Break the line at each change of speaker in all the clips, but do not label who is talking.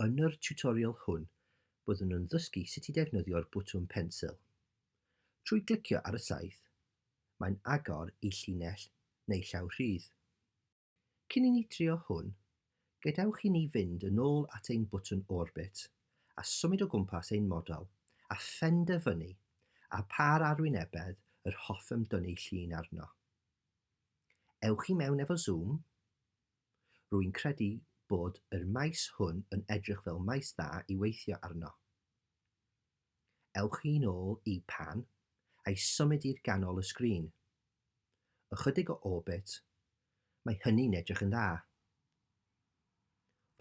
Yn yr tiwtorial hwn, byddwn nhw'n ddysgu sut i defnyddio'r bwtwm pensil. Trwy glicio ar y saeth, mae'n agor i llinell neu llaw rhydd. Cyn i ni drio hwn, gadewch i ni fynd yn ôl at ein bwtwm orbit a symud o gwmpas ein model a phenderfynu a pa'r arwynebedd yr hoffem dynnu llun arno. Ewch i mewn efo zoom. Rwy'n credu bod yr maes hwn yn edrych fel maes dda i weithio arno. Ewch i nôl i pan a'i symud i'r ganol y sgrin. Ychydig o orbit, mae hynny'n edrych yn dda.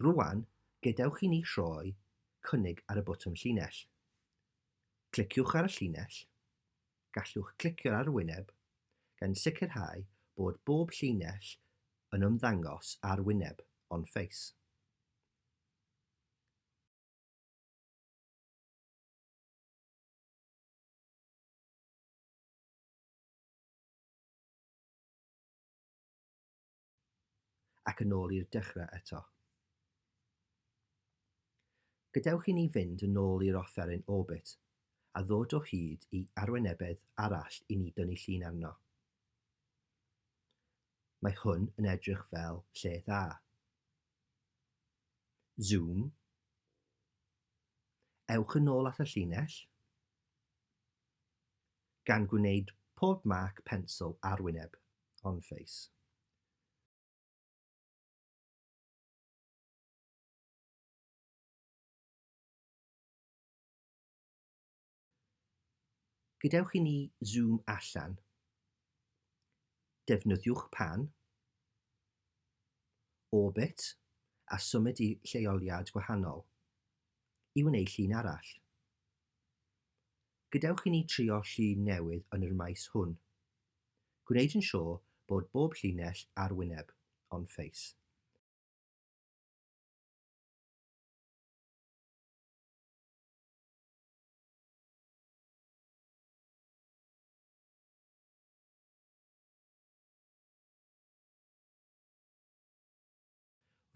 Rwan, gadewch i ni rhoi cynnig ar y bwtwm llinell. Cliciwch ar y llinell. Gallwch clicio ar y wyneb gan sicrhau bod bob llinell yn ymddangos ar wyneb on face. Ac yn ôl i'r dechrau eto. Gadewch i ni fynd yn ôl i'r offeryn orbit a ddod o hyd i arwynebedd arall i ni dynnu llun arno. Mae hwn yn edrych fel lle dda. Zoom. Ewch yn ôl at y llinell gan gwneud pob marc pensel ar wyneb on face. Gadewch i ni zoom allan. Defnyddiwch pan, orbit a symud i lleoliad gwahanol i wneud llun arall. Gadewch i ni trio llun newydd yn yr maes hwn. Gwneud yn siŵr bod bob llinell ar wyneb on face.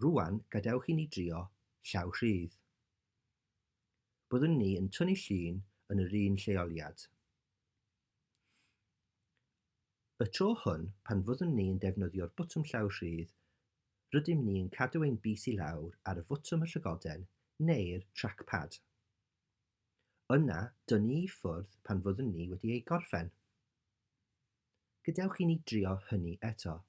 Rwan, gadewch i ni drio llaw rhydd. Byddwn ni yn tynnu llun yn yr un lleoliad. Y tro hwn, pan fyddwn ni yn defnyddio'r bwtwm llaw rhydd, rydym ni yn cadw ein bys i lawr ar y fwtwm y llygoden neu'r trackpad. Yna, dynnu i ffwrdd pan fyddwn ni wedi ei gorffen. Gadewch i ni drio hynny eto.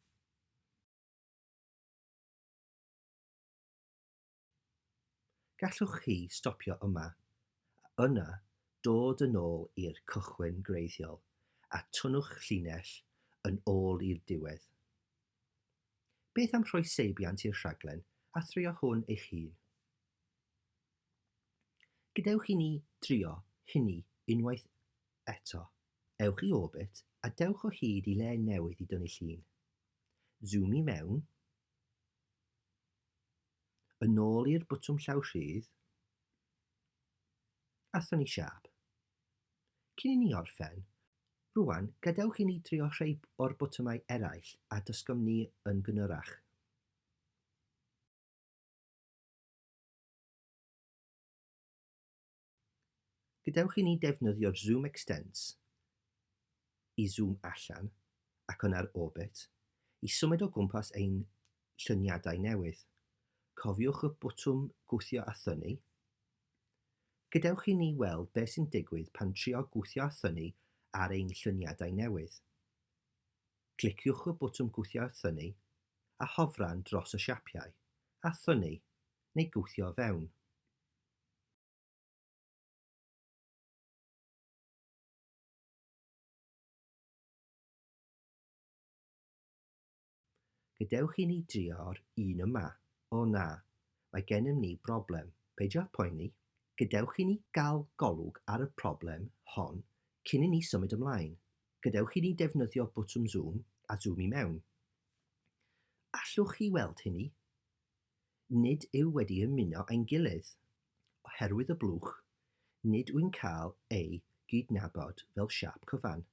Gallwch chi stopio yma, a yna dod yn ôl i'r cychwyn greiddiol a tynnwch llinell yn ôl i'r diwedd. Beth am rhoi seibiant i'r rhaglen a thrio hwn eich hun? Gadewch i ni drio hynny unwaith eto. Ewch i orbit a dewch o hyd i le newydd i dynnu llun. Zoom i mewn. Yn ôl i'r bwtwm llaw rhydd, a thynnu siap. Cyn i ni orffen, rwan gadewch i ni drio rhai o'r bwtymau eraill a dysgwm ni yn gynharach. Gadewch i ni defnyddio'r zoom extents i zoom allan ac yn ar orbit i symud o gwmpas ein lluniadau newydd. Cofiwch y bwtwm gwthio a thynnu. Gadewch i ni weld beth sy'n digwydd pan trio gwthio a thynnu ar ein lluniadau newydd. Cliciwch y bwtwm gwthio a thynnu a hofran dros y siapiau a thynnu neu gwthio fewn. Gadewch i ni drio'r un yma. O na, mae gennym ni broblem. Peidiwch poeni. Gadewch i ni gael golwg ar y broblem hon cyn i ni symud ymlaen. Gadewch i ni defnyddio bwtwm zoom a zoom i mewn. Allwch chi weld hynny? Nid yw wedi ymuno ein gilydd. Oherwydd y blwch, nid wy'n cael ei gydnabod fel siap cyfan.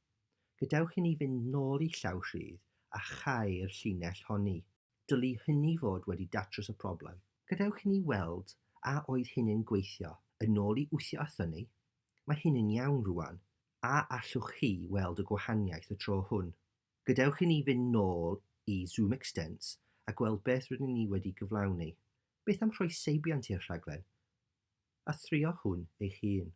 Gadewch i ni fynd nôl i llaw rhydd a chau'r llinell honni. Dylu hynny fod wedi datrys y broblem. Gadewch i ni weld a oedd hyn yn gweithio yn ôl I wthio athon ni. Mae hyn yn iawn rwan, a allwch chi weld y gwahaniaeth y tro hwn. Gadewch I ni fynd nôl I Zoom Extents a gweld beth rydyn ni wedi gyflawni. Beth am rhoi seibiant i'r rhaglen? A thrio hwn eich hun.